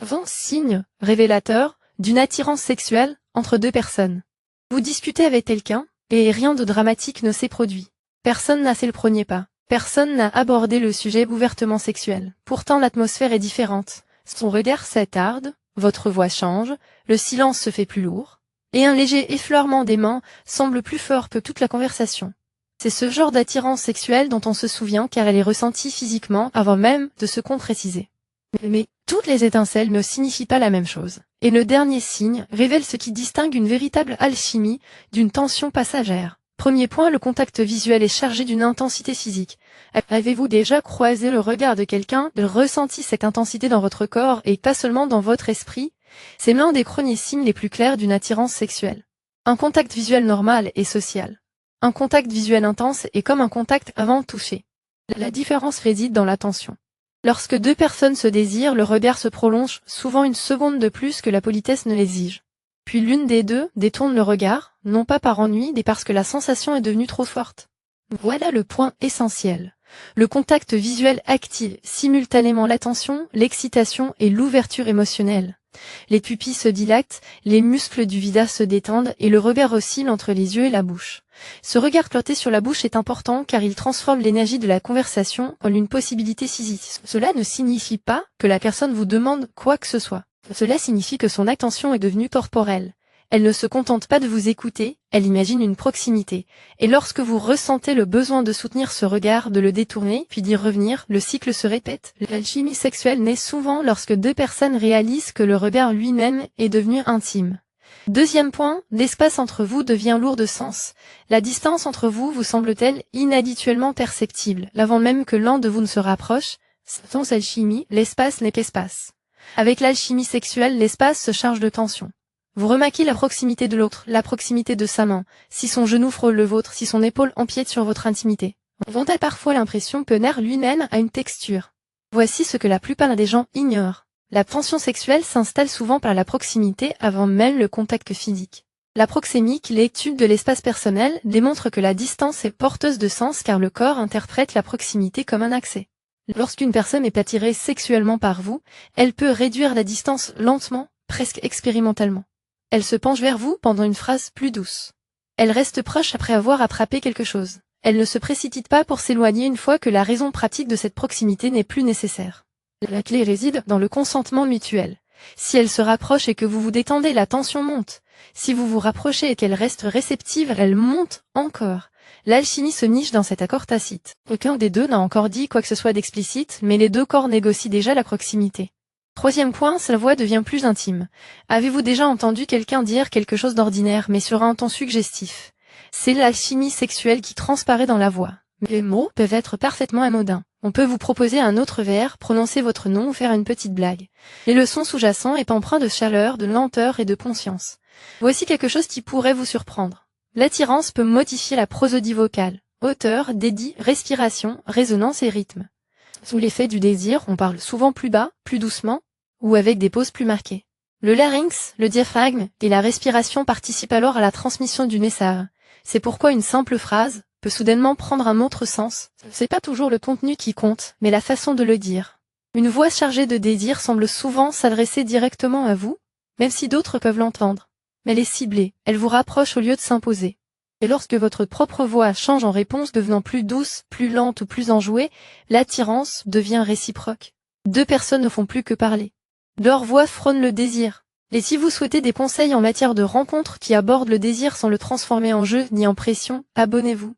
20 signes révélateurs d'une attirance sexuelle entre deux personnes. Vous discutez avec quelqu'un, et rien de dramatique ne s'est produit. Personne n'a fait le premier pas. Personne n'a abordé le sujet ouvertement sexuel. Pourtant l'atmosphère est différente. Son regard s'attarde, votre voix change, le silence se fait plus lourd, et un léger effleurement des mains semble plus fort que toute la conversation. C'est ce genre d'attirance sexuelle dont on se souvient car elle est ressentie physiquement avant même de se concrétiser. Mais toutes les étincelles ne signifient pas la même chose. Et le dernier signe révèle ce qui distingue une véritable alchimie d'une tension passagère. Premier point, le contact visuel est chargé d'une intensité physique. Avez-vous déjà croisé le regard de quelqu'un, ressenti cette intensité dans votre corps et pas seulement dans votre esprit? C'est l'un des premiers signes les plus clairs d'une attirance sexuelle. Un contact visuel normal et social. Un contact visuel intense est comme un contact avant de toucher. La différence réside dans l'attention. Lorsque deux personnes se désirent, le regard se prolonge souvent une seconde de plus que la politesse ne l'exige. Puis l'une des deux détourne le regard, non pas par ennui, mais parce que la sensation est devenue trop forte. Voilà le point essentiel. Le contact visuel active simultanément l'attention, l'excitation et l'ouverture émotionnelle. Les pupilles se dilatent, les muscles du visage se détendent et le regard oscille entre les yeux et la bouche. Ce regard planté sur la bouche est important car il transforme l'énergie de la conversation en une possibilité physique. Cela ne signifie pas que la personne vous demande quoi que ce soit. Cela signifie que son attention est devenue corporelle. Elle ne se contente pas de vous écouter, elle imagine une proximité. Et lorsque vous ressentez le besoin de soutenir ce regard, de le détourner, puis d'y revenir, le cycle se répète. L'alchimie sexuelle naît souvent lorsque deux personnes réalisent que le regard lui-même est devenu intime. Deuxième point, l'espace entre vous devient lourd de sens. La distance entre vous vous semble-t-elle inhabituellement perceptible, l'avant même que l'un de vous ne se rapproche. Sans alchimie, l'espace n'est qu'espace. Avec l'alchimie sexuelle, l'espace se charge de tension. Vous remarquez la proximité de l'autre, la proximité de sa main, si son genou frôle le vôtre, si son épaule empiète sur votre intimité. On a parfois l'impression que l'air lui-même a une texture. Voici ce que la plupart des gens ignorent. La tension sexuelle s'installe souvent par la proximité avant même le contact physique. La proxémique, l'étude de l'espace personnel, démontre que la distance est porteuse de sens car le corps interprète la proximité comme un accès. Lorsqu'une personne est attirée sexuellement par vous, elle peut réduire la distance lentement, presque expérimentalement. Elle se penche vers vous pendant une phrase plus douce. Elle reste proche après avoir attrapé quelque chose. Elle ne se précipite pas pour s'éloigner une fois que la raison pratique de cette proximité n'est plus nécessaire. La clé réside dans le consentement mutuel. Si elle se rapproche et que vous vous détendez, la tension monte. Si vous vous rapprochez et qu'elle reste réceptive, elle monte encore. L'alchimie se niche dans cet accord tacite. Aucun des deux n'a encore dit quoi que ce soit d'explicite, mais les deux corps négocient déjà la proximité. Troisième point, sa voix devient plus intime. Avez-vous déjà entendu quelqu'un dire quelque chose d'ordinaire, mais sur un ton suggestif? C'est l'alchimie sexuelle qui transparaît dans la voix. Les mots peuvent être parfaitement anodins. On peut vous proposer un autre verre, prononcer votre nom ou faire une petite blague. Et le son sous-jacent est empreint de chaleur, de lenteur et de conscience. Voici quelque chose qui pourrait vous surprendre. L'attirance peut modifier la prosodie vocale, hauteur, débit, respiration, résonance et rythme. Sous l'effet du désir, on parle souvent plus bas, plus doucement, ou avec des pauses plus marquées. Le larynx, le diaphragme et la respiration participent alors à la transmission du message. C'est pourquoi une simple phrase peut soudainement prendre un autre sens. C'est pas toujours le contenu qui compte, mais la façon de le dire. Une voix chargée de désir semble souvent s'adresser directement à vous, même si d'autres peuvent l'entendre. Mais elle est ciblée, elle vous rapproche au lieu de s'imposer. Et lorsque votre propre voix change en réponse, devenant plus douce, plus lente ou plus enjouée, l'attirance devient réciproque. Deux personnes ne font plus que parler. Leur voix frône le désir. Et si vous souhaitez des conseils en matière de rencontres qui abordent le désir sans le transformer en jeu ni en pression, abonnez-vous.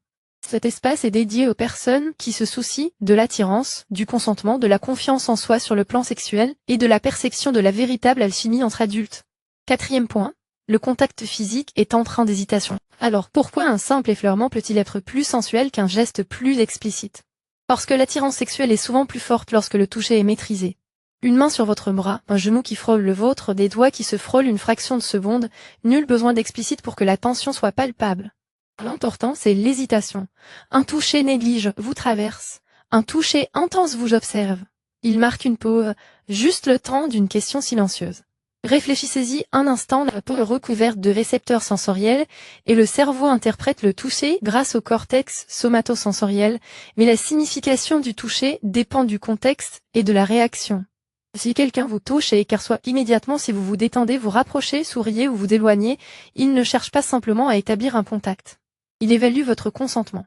Cet espace est dédié aux personnes qui se soucient de l'attirance, du consentement, de la confiance en soi sur le plan sexuel et de la perception de la véritable alchimie entre adultes. Quatrième point, le contact physique est empreint d'hésitation. Alors pourquoi un simple effleurement peut-il être plus sensuel qu'un geste plus explicite? Parce que l'attirance sexuelle est souvent plus forte lorsque le toucher est maîtrisé. Une main sur votre bras, un genou qui frôle le vôtre, des doigts qui se frôlent une fraction de seconde, nul besoin d'explicite pour que la tension soit palpable. L'important, c'est l'hésitation. Un toucher néglige vous traverse. Un toucher intense vous observe. Il marque une pause, juste le temps d'une question silencieuse. Réfléchissez-y un instant, la peau est recouverte de récepteurs sensoriels et le cerveau interprète le toucher grâce au cortex somatosensoriel, mais la signification du toucher dépend du contexte et de la réaction. Si quelqu'un vous touche et écarçoit immédiatement si vous vous détendez, vous rapprochez, souriez ou vous éloignez, il ne cherche pas simplement à établir un contact. Il évalue votre consentement.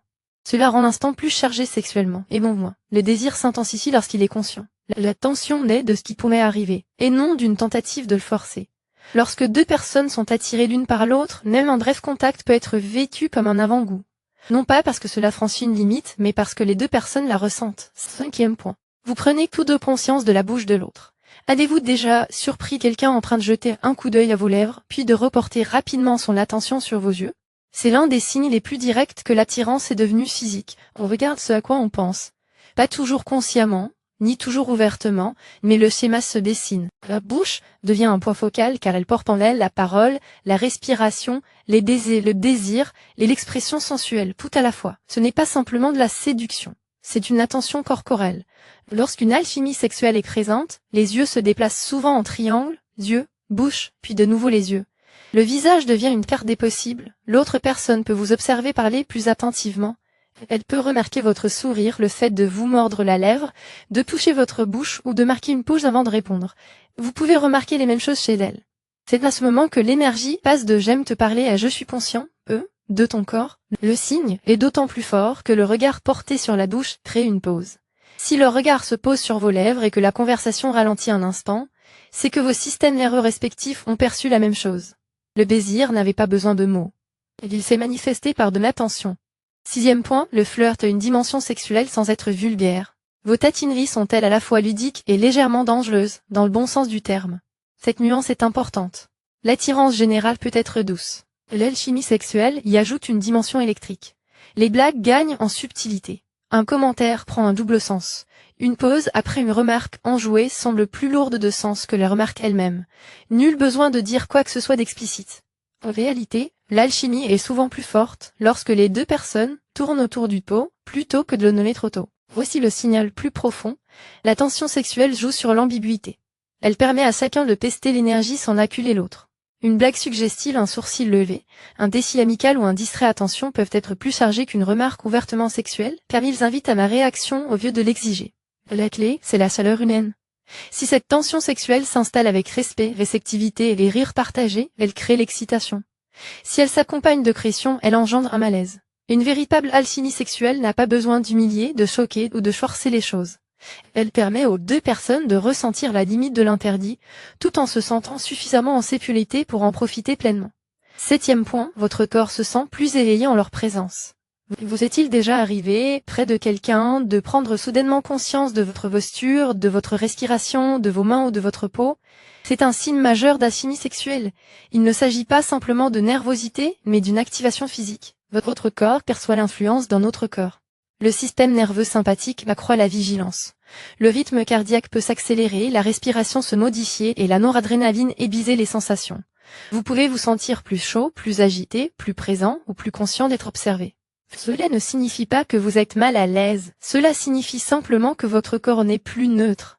Cela rend l'instant plus chargé sexuellement, et non moins. Le désir s'intensifie lorsqu'il est conscient. La tension naît de ce qui pourrait arriver, et non d'une tentative de le forcer. Lorsque deux personnes sont attirées l'une par l'autre, même un bref contact peut être vécu comme un avant-goût. Non pas parce que cela franchit une limite, mais parce que les deux personnes la ressentent. 5e point. Vous prenez tous deux conscience de la bouche de l'autre. Avez-vous déjà surpris quelqu'un en train de jeter un coup d'œil à vos lèvres, puis de reporter rapidement son attention sur vos yeux? C'est l'un des signes les plus directs que l'attirance est devenue physique. On regarde ce à quoi on pense. Pas toujours consciemment, ni toujours ouvertement, mais le schéma se dessine. La bouche devient un point focal car elle porte en elle la parole, la respiration, les baisers, le désir et l'expression sensuelle, tout à la fois. Ce n'est pas simplement de la séduction, c'est une attention corporelle. Lorsqu'une alchimie sexuelle est présente, les yeux se déplacent souvent en triangle, yeux, bouche, puis de nouveau les yeux. Le visage devient une carte des possibles, l'autre personne peut vous observer parler plus attentivement. Elle peut remarquer votre sourire, le fait de vous mordre la lèvre, de toucher votre bouche ou de marquer une pause avant de répondre. Vous pouvez remarquer les mêmes choses chez elle. C'est à ce moment que l'énergie passe de « j'aime te parler » à « je suis conscient », de ton corps. Le signe est d'autant plus fort que le regard porté sur la bouche crée une pause. Si le regard se pose sur vos lèvres et que la conversation ralentit un instant, c'est que vos systèmes nerveux respectifs ont perçu la même chose. Le désir n'avait pas besoin de mots. Il s'est manifesté par de l'attention. 6e point, le flirt a une dimension sexuelle sans être vulgaire. Vos tatineries sont-elles à la fois ludiques et légèrement dangereuses, dans le bon sens du terme. Cette nuance est importante. L'attirance générale peut être douce. L'alchimie sexuelle y ajoute une dimension électrique. Les blagues gagnent en subtilité. Un commentaire prend un double sens. Une pause après une remarque enjouée semble plus lourde de sens que la remarque elle-même. Nul besoin de dire quoi que ce soit d'explicite. En réalité, l'alchimie est souvent plus forte lorsque les deux personnes tournent autour du pot plutôt que de le nommer trop tôt. Voici le signal plus profond. La tension sexuelle joue sur l'ambiguïté. Elle permet à chacun de tester l'énergie sans acculer l'autre. Une blague suggestive, un sourcil levé, un défi amical ou un distrait attention peuvent être plus chargés qu'une remarque ouvertement sexuelle, car ils invitent à ma réaction au lieu de l'exiger. La clé, c'est la chaleur humaine. Si cette tension sexuelle s'installe avec respect, réceptivité et les rires partagés, elle crée l'excitation. Si elle s'accompagne de pression, elle engendre un malaise. Une véritable alchimie sexuelle n'a pas besoin d'humilier, de choquer ou de forcer les choses. Elle permet aux deux personnes de ressentir la limite de l'interdit, tout en se sentant suffisamment en sécurité pour en profiter pleinement. 7e point, votre corps se sent plus éveillé en leur présence. Vous est-il déjà arrivé, près de quelqu'un, de prendre soudainement conscience de votre posture, de votre respiration, de vos mains ou de votre peau? C'est un signe majeur d'alchimie sexuelle. Il ne s'agit pas simplement de nervosité, mais d'une activation physique. Votre corps perçoit l'influence d'un autre corps. Le système nerveux sympathique accroît la vigilance. Le rythme cardiaque peut s'accélérer, la respiration se modifier et la noradrénaline aiguiser les sensations. Vous pouvez vous sentir plus chaud, plus agité, plus présent ou plus conscient d'être observé. Cela ne signifie pas que vous êtes mal à l'aise, cela signifie simplement que votre corps n'est plus neutre.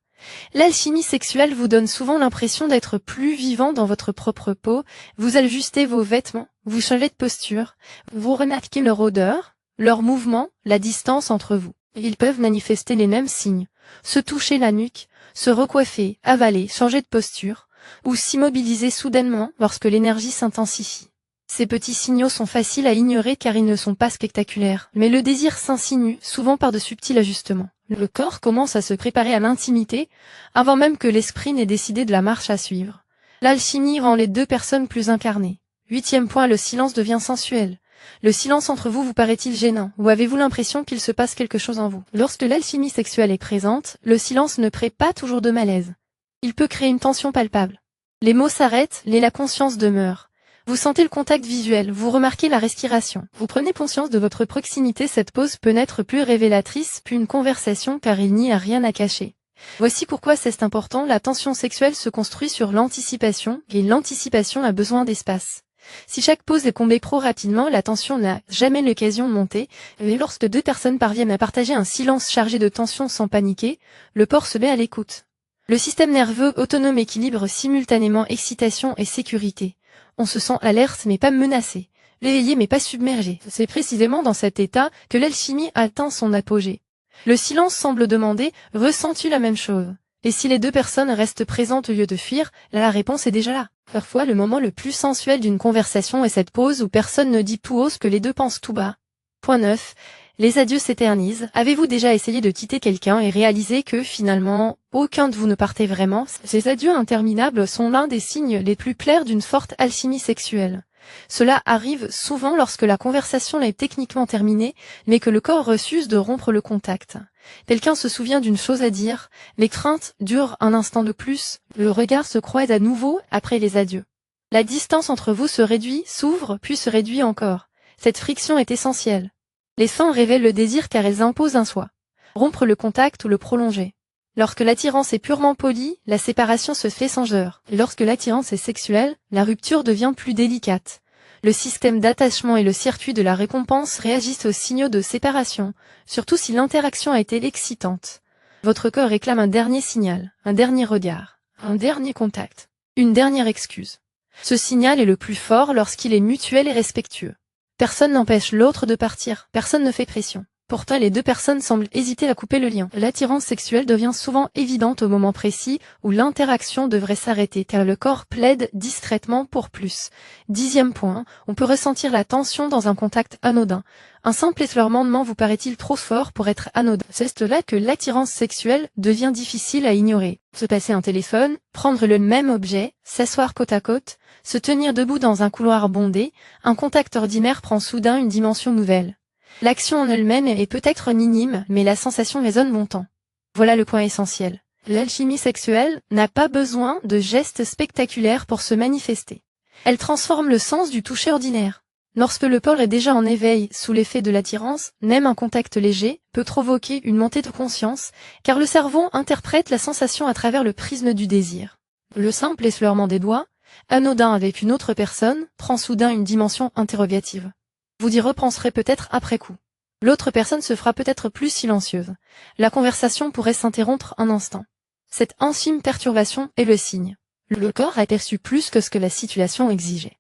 L'alchimie sexuelle vous donne souvent l'impression d'être plus vivant dans votre propre peau, vous ajustez vos vêtements, vous changez de posture, vous remarquez leur odeur, leur mouvement, la distance entre vous. Ils peuvent manifester les mêmes signes, se toucher la nuque, se recoiffer, avaler, changer de posture, ou s'immobiliser soudainement lorsque l'énergie s'intensifie. Ces petits signaux sont faciles à ignorer car ils ne sont pas spectaculaires, mais le désir s'insinue, souvent par de subtils ajustements. Le corps commence à se préparer à l'intimité, avant même que l'esprit n'ait décidé de la marche à suivre. L'alchimie rend les deux personnes plus incarnées. 8e point, le silence devient sensuel. Le silence entre vous paraît-il gênant, ou avez-vous l'impression qu'il se passe quelque chose en vous? Lorsque l'alchimie sexuelle est présente, le silence ne crée pas toujours de malaise. Il peut créer une tension palpable. Les mots s'arrêtent, la conscience demeure. Vous sentez le contact visuel, vous remarquez la respiration. Vous prenez conscience de votre proximité, cette pause peut n'être plus révélatrice, puis une conversation car il n'y a rien à cacher. Voici pourquoi c'est important, la tension sexuelle se construit sur l'anticipation, et l'anticipation a besoin d'espace. Si chaque pause est comblée trop rapidement, la tension n'a jamais l'occasion de monter, mais lorsque deux personnes parviennent à partager un silence chargé de tension sans paniquer, le corps se met à l'écoute. Le système nerveux autonome équilibre simultanément excitation et sécurité. On se sent alerte mais pas menacé, éveillé mais pas submergé. C'est précisément dans cet état que l'alchimie atteint son apogée. Le silence semble demander « ressens-tu la même chose ?» Et si les deux personnes restent présentes au lieu de fuir, la réponse est déjà là. Parfois, le moment le plus sensuel d'une conversation est cette pause où personne ne dit tout haut ce que les deux pensent tout bas. Point 9. Les adieux s'éternisent. Avez-vous déjà essayé de quitter quelqu'un et réalisé que, finalement, aucun de vous ne partait vraiment? Ces adieux interminables sont l'un des signes les plus clairs d'une forte alchimie sexuelle. Cela arrive souvent lorsque la conversation est techniquement terminée, mais que le corps refuse de rompre le contact. Quelqu'un se souvient d'une chose à dire, les craintes durent un instant de plus, le regard se croise à nouveau après les adieux. La distance entre vous se réduit, s'ouvre, puis se réduit encore. Cette friction est essentielle. Les fins révèlent le désir car elles imposent un soi. Rompre le contact ou le prolonger. Lorsque l'attirance est purement polie, la séparation se fait sans heurts. Lorsque l'attirance est sexuelle, la rupture devient plus délicate. Le système d'attachement et le circuit de la récompense réagissent aux signaux de séparation, surtout si l'interaction a été excitante. Votre corps réclame un dernier signal, un dernier regard, un dernier contact, une dernière excuse. Ce signal est le plus fort lorsqu'il est mutuel et respectueux. Personne n'empêche l'autre de partir, personne ne fait pression. Pourtant, les deux personnes semblent hésiter à couper le lien. L'attirance sexuelle devient souvent évidente au moment précis où l'interaction devrait s'arrêter, car le corps plaide discrètement pour plus. 10e point, on peut ressentir la tension dans un contact anodin. Un simple effleurement vous paraît-il trop fort pour être anodin? C'est là que l'attirance sexuelle devient difficile à ignorer. Se passer un téléphone, prendre le même objet, s'asseoir côte à côte, se tenir debout dans un couloir bondé, un contact ordinaire prend soudain une dimension nouvelle. L'action en elle-même est peut-être minime, mais la sensation résonne longtemps. Voilà le point essentiel. L'alchimie sexuelle n'a pas besoin de gestes spectaculaires pour se manifester. Elle transforme le sens du toucher ordinaire. Lorsque le corps est déjà en éveil sous l'effet de l'attirance, même un contact léger peut provoquer une montée de conscience, car le cerveau interprète la sensation à travers le prisme du désir. Le simple effleurement des doigts, anodin avec une autre personne, prend soudain une dimension interrogative. Vous y repenserez peut-être après coup. L'autre personne se fera peut-être plus silencieuse. La conversation pourrait s'interrompre un instant. Cette infime perturbation est le signe. Le corps a perçu plus que ce que la situation exigeait.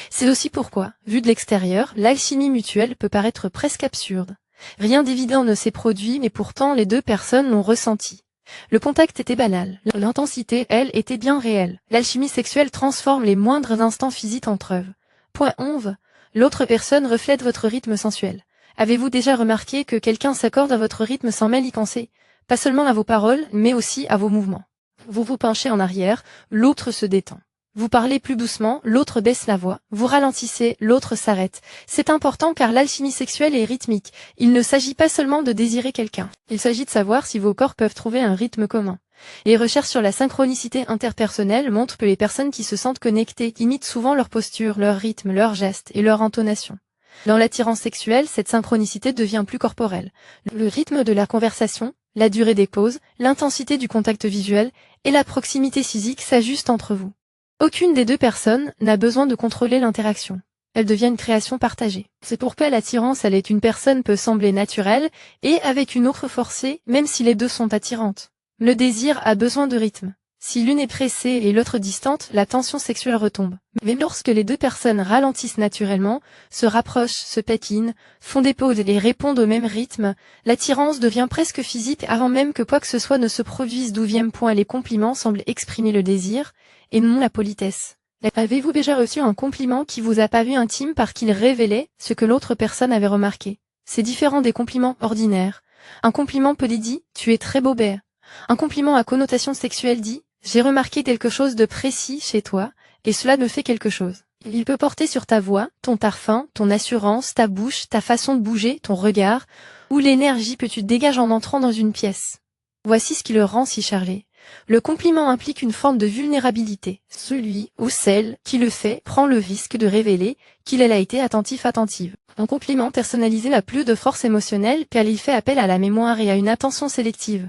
C'est aussi pourquoi, vu de l'extérieur, l'alchimie mutuelle peut paraître presque absurde. Rien d'évident ne s'est produit, mais pourtant les deux personnes l'ont ressenti. Le contact était banal, l'intensité, elle, était bien réelle. L'alchimie sexuelle transforme les moindres instants physiques en preuves. Point 11. L'autre personne reflète votre rythme sensuel. Avez-vous déjà remarqué que quelqu'un s'accorde à votre rythme sans même y penser? Pas seulement à vos paroles, mais aussi à vos mouvements. Vous vous penchez en arrière, l'autre se détend. Vous parlez plus doucement, l'autre baisse la voix. Vous ralentissez, l'autre s'arrête. C'est important car l'alchimie sexuelle est rythmique. Il ne s'agit pas seulement de désirer quelqu'un. Il s'agit de savoir si vos corps peuvent trouver un rythme commun. Les recherches sur la synchronicité interpersonnelle montrent que les personnes qui se sentent connectées imitent souvent leur posture, leur rythme, leurs gestes et leur intonation. Dans l'attirance sexuelle, cette synchronicité devient plus corporelle. Le rythme de la conversation, la durée des pauses, l'intensité du contact visuel et la proximité physique s'ajustent entre vous. Aucune des deux personnes n'a besoin de contrôler l'interaction. Elle devient une création partagée. C'est pourquoi l'attirance avec une personne peut sembler naturelle et avec une autre forcée, même si les deux sont attirantes. Le désir a besoin de rythme. Si l'une est pressée et l'autre distante, la tension sexuelle retombe. Mais lorsque les deux personnes ralentissent naturellement, se rapprochent, se taquinent, font des pauses et répondent au même rythme, l'attirance devient presque physique avant même que quoi que ce soit ne se produise. 12e point, les compliments semblent exprimer le désir, et non la politesse. Avez-vous déjà reçu un compliment qui vous a paru intime parce qu'il révélait ce que l'autre personne avait remarqué? C'est différent des compliments ordinaires. Un compliment poli dit « tu es très beau bête ». Un compliment à connotation sexuelle dit « j'ai remarqué quelque chose de précis chez toi, et cela me fait quelque chose ». Il peut porter sur ta voix, ton parfum, ton assurance, ta bouche, ta façon de bouger, ton regard, ou l'énergie que tu dégages en entrant dans une pièce. Voici ce qui le rend si chargé. Le compliment implique une forme de vulnérabilité. Celui ou celle qui le fait prend le risque de révéler qu'il a été attentive. Un compliment personnalisé a plus de force émotionnelle car il fait appel à la mémoire et à une attention sélective.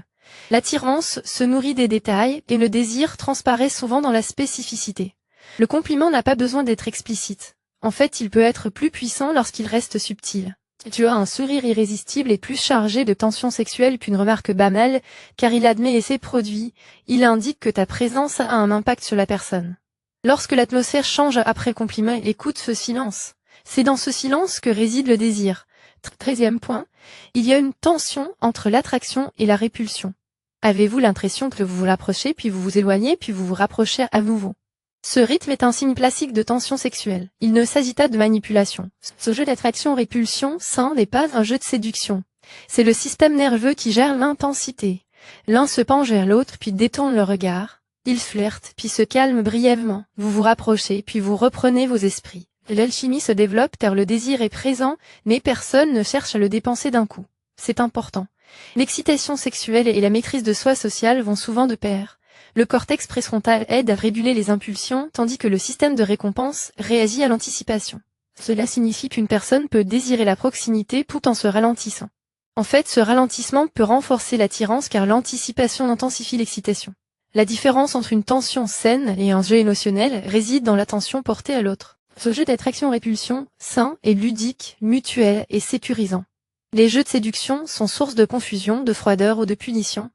L'attirance se nourrit des détails et le désir transparaît souvent dans la spécificité. Le compliment n'a pas besoin d'être explicite. En fait, il peut être plus puissant lorsqu'il reste subtil. Tu as un sourire irrésistible et plus chargé de tension sexuelle qu'une remarque banale, car il admet l'effet produit, il indique que ta présence a un impact sur la personne. Lorsque l'atmosphère change après compliment, écoute ce silence. C'est dans ce silence que réside le désir. 13e point, il y a une tension entre l'attraction et la répulsion. Avez-vous l'impression que vous vous rapprochez puis vous vous éloignez puis vous vous rapprochez à nouveau? Ce rythme est un signe classique de tension sexuelle. Il ne s'agit pas de manipulation. Ce jeu d'attraction-répulsion, ça n'est pas un jeu de séduction. C'est le système nerveux qui gère l'intensité. L'un se penche vers l'autre puis détourne le regard. Il flirte puis se calme brièvement. Vous vous rapprochez puis vous reprenez vos esprits. L'alchimie se développe car le désir est présent, mais personne ne cherche à le dépenser d'un coup. C'est important. L'excitation sexuelle et la maîtrise de soi sociale vont souvent de pair. Le cortex préfrontal aide à réguler les impulsions, tandis que le système de récompense réagit à l'anticipation. Cela signifie qu'une personne peut désirer la proximité tout en se ralentissant. En fait, ce ralentissement peut renforcer l'attirance car l'anticipation intensifie l'excitation. La différence entre une tension saine et un jeu émotionnel réside dans l'attention portée à l'autre. Ce jeu d'attraction-répulsion, sain, est ludique, mutuel et sécurisant. Les jeux de séduction sont source de confusion, de froideur ou de punition.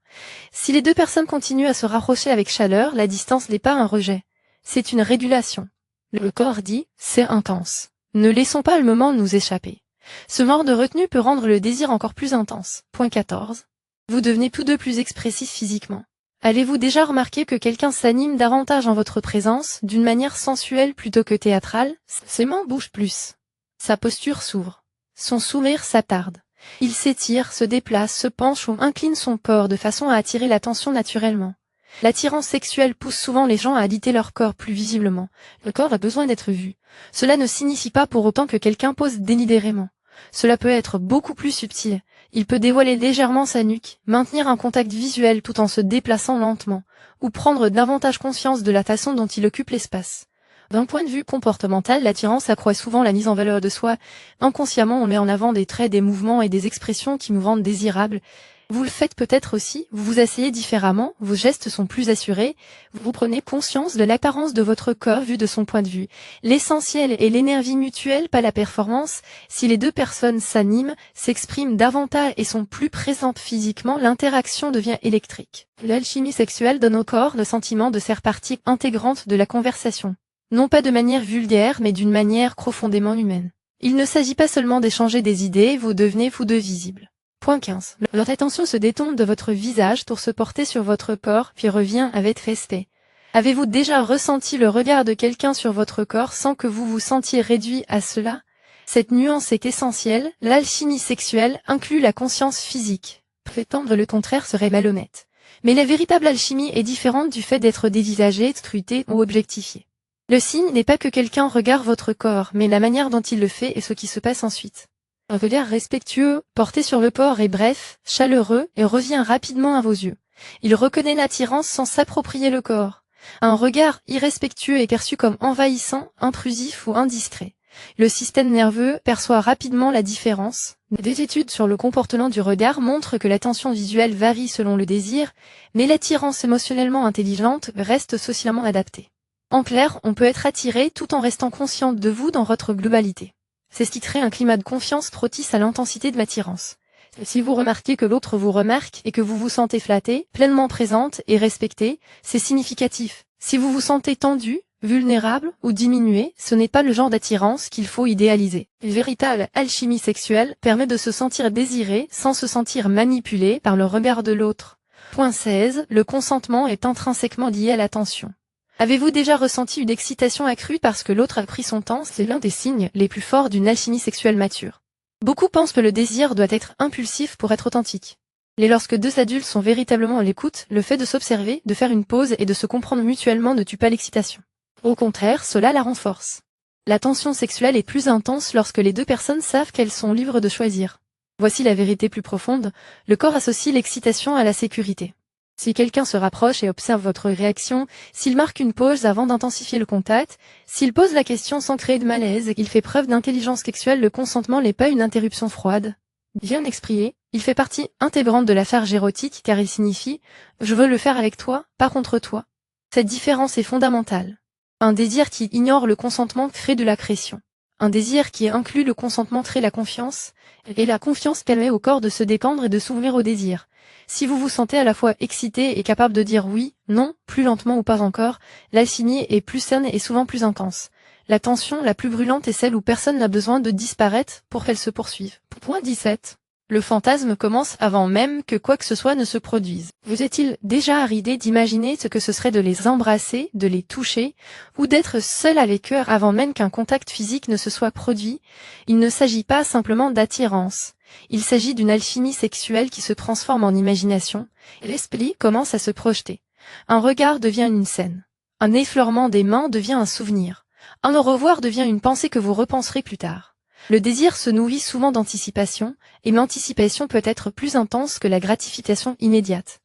Si les deux personnes continuent à se rapprocher avec chaleur, la distance n'est pas un rejet. C'est une régulation. Le corps dit « c'est intense ». Ne laissons pas le moment nous échapper. Ce mode de retenue peut rendre le désir encore plus intense. Point 14. Vous devenez tous deux plus expressifs physiquement. Avez-vous déjà remarqué que quelqu'un s'anime davantage en votre présence, d'une manière sensuelle plutôt que théâtrale? Ses mains bougent plus. Sa posture s'ouvre. Son sourire s'attarde. Il s'étire, se déplace, se penche ou incline son corps de façon à attirer l'attention naturellement. L'attirance sexuelle pousse souvent les gens à habiter leur corps plus visiblement. Le corps a besoin d'être vu. Cela ne signifie pas pour autant que quelqu'un pose délibérément. Cela peut être beaucoup plus subtil. Il peut dévoiler légèrement sa nuque, maintenir un contact visuel tout en se déplaçant lentement, ou prendre davantage conscience de la façon dont il occupe l'espace. D'un point de vue comportemental, l'attirance accroît souvent la mise en valeur de soi. Inconsciemment, on met en avant des traits, des mouvements et des expressions qui nous rendent désirables. Vous le faites peut-être aussi, vous vous asseyez différemment, vos gestes sont plus assurés, vous prenez conscience de l'apparence de votre corps vu de son point de vue. L'essentiel est l'énergie mutuelle, pas la performance. Si les deux personnes s'animent, s'expriment davantage et sont plus présentes physiquement, l'interaction devient électrique. L'alchimie sexuelle donne au corps le sentiment de faire partie intégrante de la conversation. Non pas de manière vulgaire, mais d'une manière profondément humaine. Il ne s'agit pas seulement d'échanger des idées, vous devenez tous deux visibles. Point 15. Leur attention se détourne de votre visage pour se porter sur votre corps, puis revient avec respect. Avez-vous déjà ressenti le regard de quelqu'un sur votre corps sans que vous vous sentiez réduit à cela? Cette nuance est essentielle, l'alchimie sexuelle inclut la conscience physique. Prétendre le contraire serait malhonnête. Mais la véritable alchimie est différente du fait d'être dévisagé, scruté ou objectifié. Le signe n'est pas que quelqu'un regarde votre corps, mais la manière dont il le fait et ce qui se passe ensuite. Un regard respectueux, porté sur le corps est bref, chaleureux et revient rapidement à vos yeux. Il reconnaît l'attirance sans s'approprier le corps. Un regard irrespectueux est perçu comme envahissant, intrusif ou indiscret. Le système nerveux perçoit rapidement la différence. Des études sur le comportement du regard montrent que l'attention visuelle varie selon le désir, mais l'attirance émotionnellement intelligente reste socialement adaptée. En clair, on peut être attiré tout en restant consciente de vous dans votre globalité. C'est ce qui crée un climat de confiance propice à l'intensité de l'attirance. Si vous remarquez que l'autre vous remarque et que vous vous sentez flatté, pleinement présente et respectée, c'est significatif. Si vous vous sentez tendu, vulnérable ou diminué, ce n'est pas le genre d'attirance qu'il faut idéaliser. Une véritable alchimie sexuelle permet de se sentir désiré sans se sentir manipulé par le regard de l'autre. Point 16. Le consentement est intrinsèquement lié à l'attention. Avez-vous déjà ressenti une excitation accrue parce que l'autre a pris son temps? C'est l'un des signes les plus forts d'une alchimie sexuelle mature. Beaucoup pensent que le désir doit être impulsif pour être authentique. Mais lorsque deux adultes sont véritablement à l'écoute, le fait de s'observer, de faire une pause et de se comprendre mutuellement ne tue pas l'excitation. Au contraire, cela la renforce. La tension sexuelle est plus intense lorsque les deux personnes savent qu'elles sont libres de choisir. Voici la vérité plus profonde, le corps associe l'excitation à la sécurité. Si quelqu'un se rapproche et observe votre réaction, s'il marque une pause avant d'intensifier le contact, s'il pose la question sans créer de malaise et qu'il fait preuve d'intelligence sexuelle, le consentement n'est pas une interruption froide. Bien exprimé, il fait partie intégrante de la charge érotique car il signifie « je veux le faire avec toi, pas contre toi ». Cette différence est fondamentale. Un désir qui ignore le consentement crée de l'accrétion. Un désir qui inclut le consentement crée la confiance, et la confiance permet au corps de se détendre et de s'ouvrir au désir. Si vous vous sentez à la fois excité et capable de dire oui, non, plus lentement ou pas encore, l'alchimie est plus saine et souvent plus intense. La tension la plus brûlante est celle où personne n'a besoin de disparaître pour qu'elle se poursuive. Point 17. Le fantasme commence avant même que quoi que ce soit ne se produise. Vous est-il déjà arrivé d'imaginer ce que ce serait de les embrasser, de les toucher, ou d'être seul avec eux avant même qu'un contact physique ne se soit produit? Il ne s'agit pas simplement d'attirance. Il s'agit d'une alchimie sexuelle qui se transforme en imagination, et l'esprit commence à se projeter. Un regard devient une scène. Un effleurement des mains devient un souvenir. Un au revoir devient une pensée que vous repenserez plus tard. Le désir se nourrit souvent d'anticipation, et l'anticipation peut être plus intense que la gratification immédiate.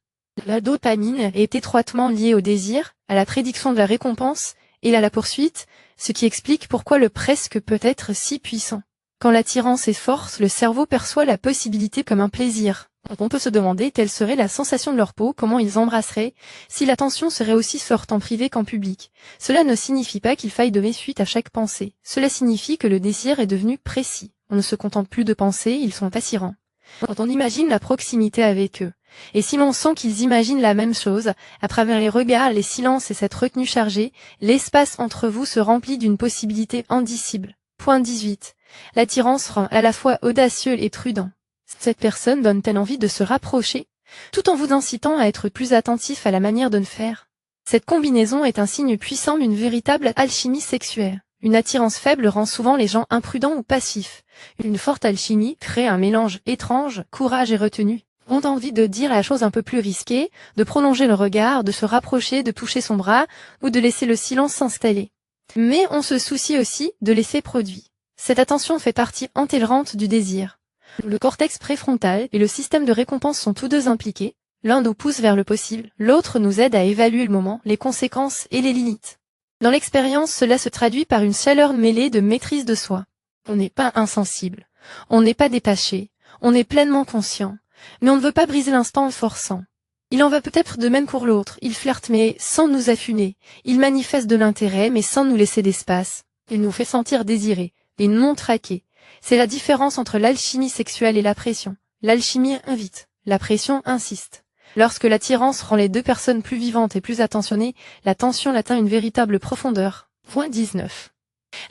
La dopamine est étroitement liée au désir, à la prédiction de la récompense et à la poursuite, ce qui explique pourquoi le presque peut être si puissant. Quand l'attirance est forte, le cerveau perçoit la possibilité comme un plaisir. On peut se demander quelle serait la sensation de leur peau, comment ils embrasseraient, si la tension serait aussi forte en privé qu'en public. Cela ne signifie pas qu'il faille donner suite à chaque pensée. Cela signifie que le désir est devenu précis. On ne se contente plus de penser, ils sont attirants. Quand on imagine la proximité avec eux, et si l'on sent qu'ils imaginent la même chose, à travers les regards, les silences et cette retenue chargée, l'espace entre vous se remplit d'une possibilité indicible. Point 18. L'attirance rend à la fois audacieux et prudent. Cette personne donne-t-elle envie de se rapprocher, tout en vous incitant à être plus attentif à la manière de le faire? Cette combinaison est un signe puissant d'une véritable alchimie sexuelle. Une attirance faible rend souvent les gens imprudents ou passifs. Une forte alchimie crée un mélange étrange, courage et retenue. On a envie de dire la chose un peu plus risquée, de prolonger le regard, de se rapprocher, de toucher son bras, ou de laisser le silence s'installer. Mais on se soucie aussi de l'effet produit. Cette attention fait partie intégrante du désir. Le cortex préfrontal et le système de récompense sont tous deux impliqués. L'un nous pousse vers le possible, l'autre nous aide à évaluer le moment, les conséquences et les limites. Dans l'expérience, cela se traduit par une chaleur mêlée de maîtrise de soi. On n'est pas insensible, on n'est pas détaché, on est pleinement conscient, mais on ne veut pas briser l'instant en forçant. Il en va peut-être de même pour l'autre, il flirte mais sans nous affiner, il manifeste de l'intérêt mais sans nous laisser d'espace. Il nous fait sentir désirés, et non traqués. C'est la différence entre l'alchimie sexuelle et la pression. L'alchimie invite, la pression insiste. Lorsque l'attirance rend les deux personnes plus vivantes et plus attentionnées, la tension atteint une véritable profondeur. Point 19.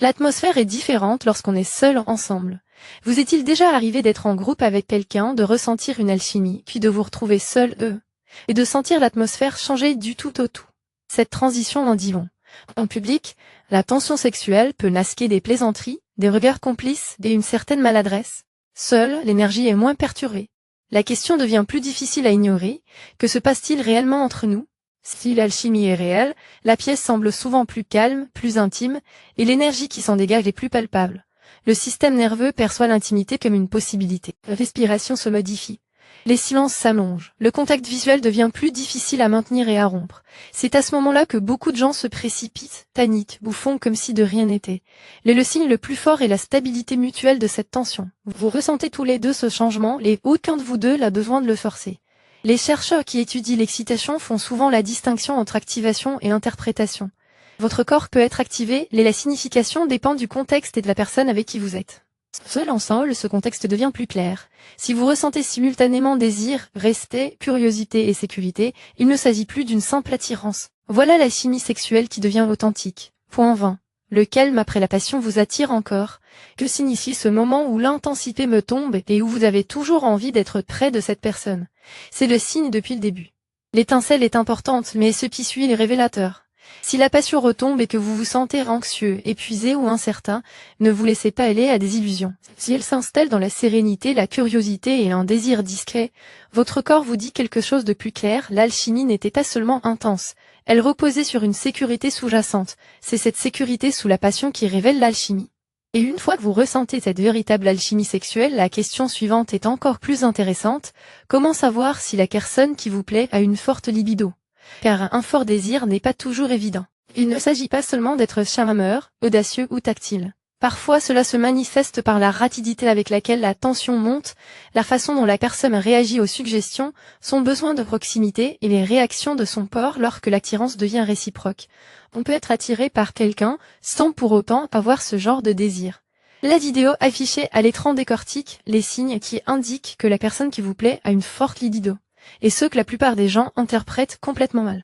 L'atmosphère est différente lorsqu'on est seul ensemble. Vous est-il déjà arrivé d'être en groupe avec quelqu'un, de ressentir une alchimie, puis de vous retrouver seul et de sentir l'atmosphère changer du tout au tout? Cette transition en dit long. En public, la tension sexuelle peut masquer des plaisanteries, des regards complices et une certaine maladresse. Seule, l'énergie est moins perturbée. La question devient plus difficile à ignorer. Que se passe-t-il réellement entre nous? Si l'alchimie est réelle, la pièce semble souvent plus calme, plus intime, et l'énergie qui s'en dégage est plus palpable. Le système nerveux perçoit l'intimité comme une possibilité. La respiration se modifie. Les silences s'allongent. Le contact visuel devient plus difficile à maintenir et à rompre. C'est à ce moment-là que beaucoup de gens se précipitent, paniquent ou font comme si de rien n'était. Mais le signe le plus fort est la stabilité mutuelle de cette tension. Vous ressentez tous les deux ce changement et aucun de vous deux n'a besoin de le forcer. Les chercheurs qui étudient l'excitation font souvent la distinction entre activation et interprétation. Votre corps peut être activé, mais la signification dépend du contexte et de la personne avec qui vous êtes. Seul ensemble, ce contexte devient plus clair. Si vous ressentez simultanément désir, respect, curiosité et sécurité, il ne s'agit plus d'une simple attirance. Voilà la chimie sexuelle qui devient authentique. Point 20. Le calme après la passion vous attire encore. Que signifie ce moment où l'intensité me tombe et où vous avez toujours envie d'être près de cette personne? C'est le signe depuis le début. L'étincelle est importante, mais ce qui suit est révélateur. Si la passion retombe et que vous vous sentez anxieux, épuisé ou incertain, ne vous laissez pas aller à des illusions. Si elle s'installe dans la sérénité, la curiosité et un désir discret, votre corps vous dit quelque chose de plus clair. L'alchimie n'était pas seulement intense, elle reposait sur une sécurité sous-jacente. C'est cette sécurité sous la passion qui révèle l'alchimie. Et une fois que vous ressentez cette véritable alchimie sexuelle, la question suivante est encore plus intéressante. Comment savoir si la personne qui vous plaît a une forte libido? Car un fort désir n'est pas toujours évident. Il ne s'agit pas seulement d'être charmeur, audacieux ou tactile. Parfois cela se manifeste par la rapidité avec laquelle la tension monte, la façon dont la personne réagit aux suggestions, son besoin de proximité et les réactions de son corps lorsque l'attirance devient réciproque. On peut être attiré par quelqu'un sans pour autant avoir ce genre de désir. La vidéo affichée à l'écran décortique les signes qui indiquent que la personne qui vous plaît a une forte libido, et ceux que la plupart des gens interprètent complètement mal.